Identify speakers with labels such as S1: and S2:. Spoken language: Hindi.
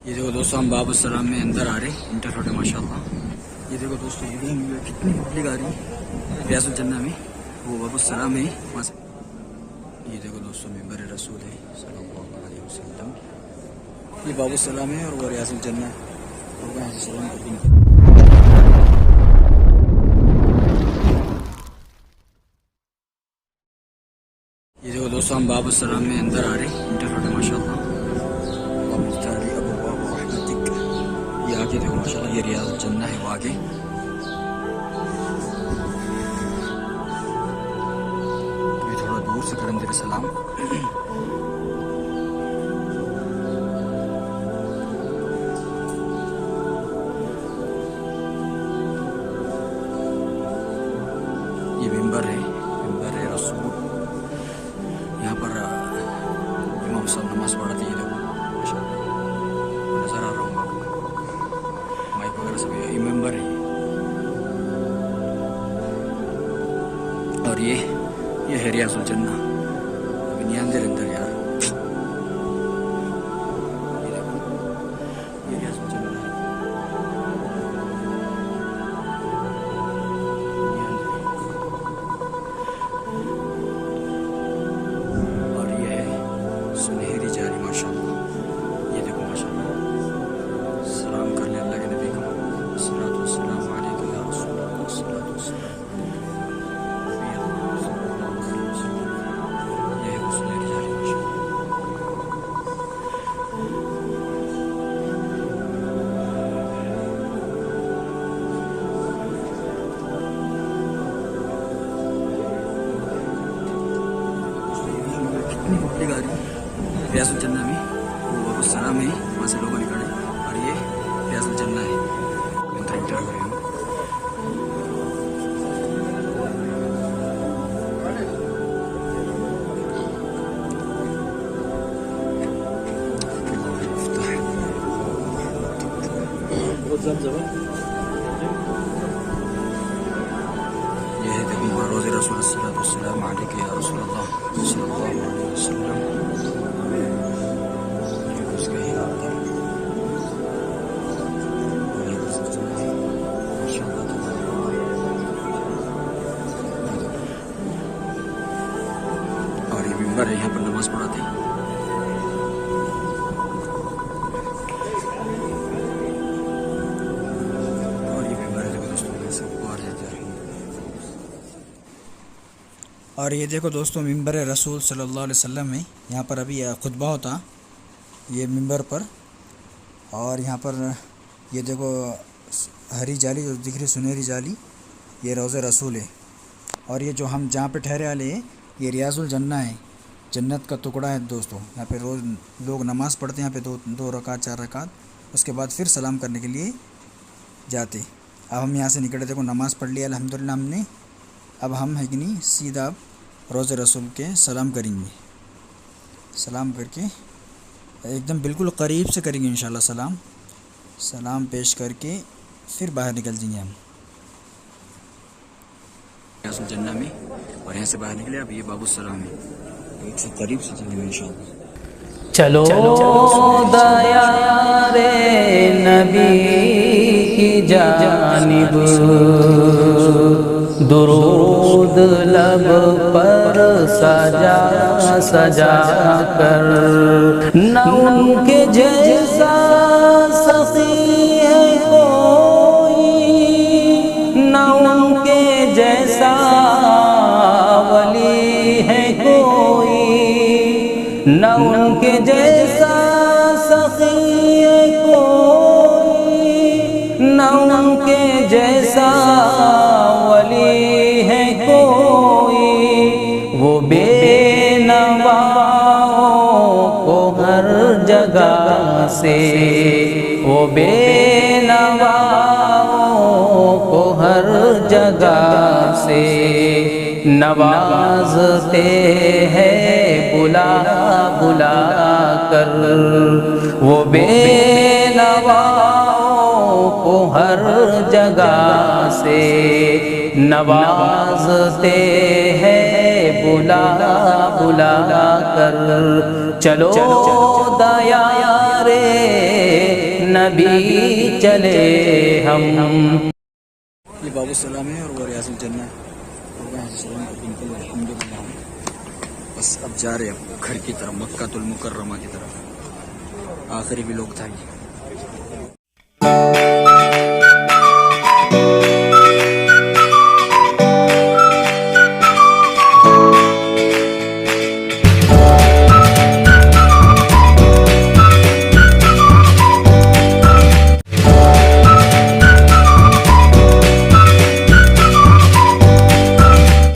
S1: ये देखो दोस्तों, हम बाबू सलाम में अंदर आ रहे हैं इंटर रोड है माशाल्लाह। ये देखो दोस्तों, ये कितनी पब्लिक आ रही है रियाजुल जन्ना में, वो बाबू सलाम है वहाँ से। ये देखो दोस्तों, मिंबर रसूल है सल्लल्लाहु अलैहि वसल्लम। ये बाबू सलाम है और वो रियाजुल जन्ना, और वहाँ से सलाम करके ये देखो दोस्तों, हम बाबू सलाम में अंदर आ रहे हैं इंटर रोड है माशाल्लाह। ये आगे देखो माशाल्लाह, ये रियाजुल जन्ना है वो आगे। ये थोड़ा दूर से करम तेरे सलाम। ये मिंबर है रसूल। यहाँ पर इमाम साहब नमाज पढ़ाते हैं। देखो माशाल्लाह, नजर आ रहा हूँ आपको, माइक वगैरह सब। ये मेंबर है और ये है रियाजुल जन्ना। अभी नहीं अंदर यार। ये देखो, ये रियाजुल जन्ना है। और ये है सुनहरी जारी माशाल्लाह। ये देखो माशाल्लाह, सलाम कर ले अल्लाह के नबी को, सल्लल्लाहु अलैहि या रसूल अल्लाह, सल्लल्लाहु अलैहि। ये है सुनहरी जारी माशाल्लाह। कितनी पब्लिक आ रही है रियाजुल जन्ना में, वो बाबू सलाम है वहाँ से लोग निकले। और ये रियाजुल जन्ना है, इंटर कर रहे हैं। ये है देखो रोज़े रसूल सल्लल्लाहु अलैहि या रसूल अल्लाह सल्लल्लाहु अलैहि वसल्लम। ये उसके ही अंदर और ये मिंबर है, यहाँ पर नमाज पढ़ाते हैं। और ये देखो दोस्तों, मिंबर रसूल सल्लल्लाहु अलैहि वसल्लम में यहाँ पर अभी खुतबा होता ये मिंबर पर। और यहाँ पर ये देखो हरी जाली जो दिख रही, सुनहरी जाली, ये रोज़े रसूल है। और ये जो हम जहाँ पे ठहरे वाले हैं, ये रियाजुल जन्ना है, जन्नत का टुकड़ा है दोस्तों। यहाँ पे रोज़ लोग नमाज़ पढ़ते हैं, यहाँ पे दो रकात 4 रकात, उसके बाद फिर सलाम करने के लिए जाते। अब हम यहाँ से निकले, देखो नमाज़ पढ़ लिया अल्हम्दुलिल्लाह हमने। अब हम है कि नहीं सीधा रोज़े रसूल के सलाम करेंगे। सलाम करके एकदम बिल्कुल करीब से करेंगे इंशाल्लाह सलाम पेश करके फिर बाहर निकल जाएंगे हम रियाजुल जन्ना में। और यहाँ से बाहर निकले, अब ये बाबू सलाम है, एक करीब से चलेंगे इंशाल्लाह।
S2: चलो दया रे नबी की जानिब, दुरूद लब पर सजा सजा कर, न उनके जैसा सखी है कोई, न उनके जैसा वली है कोई, न उनके जैसा सखी है कोई, न उनके जैसा वली है कोई। वो बेनवाओं को हर जगह से, वो बेनवाओं को हर जगह से नवाजते हैं बुला बुला कर। वो बेनवाओं को हर जगह से नवाजते हैं बुला बुला कर। चलो दया रे नबी चले हम।
S1: ये बाबू सलाम है और वो रियाजुल जन्नह बिल्कुल अल्हम्दुलिल्लाह। बस अब जा रहे हैं घर की तरफ, मक्कातुल मुकर्रमा की तरफ। आखिरी भी लोग था ये।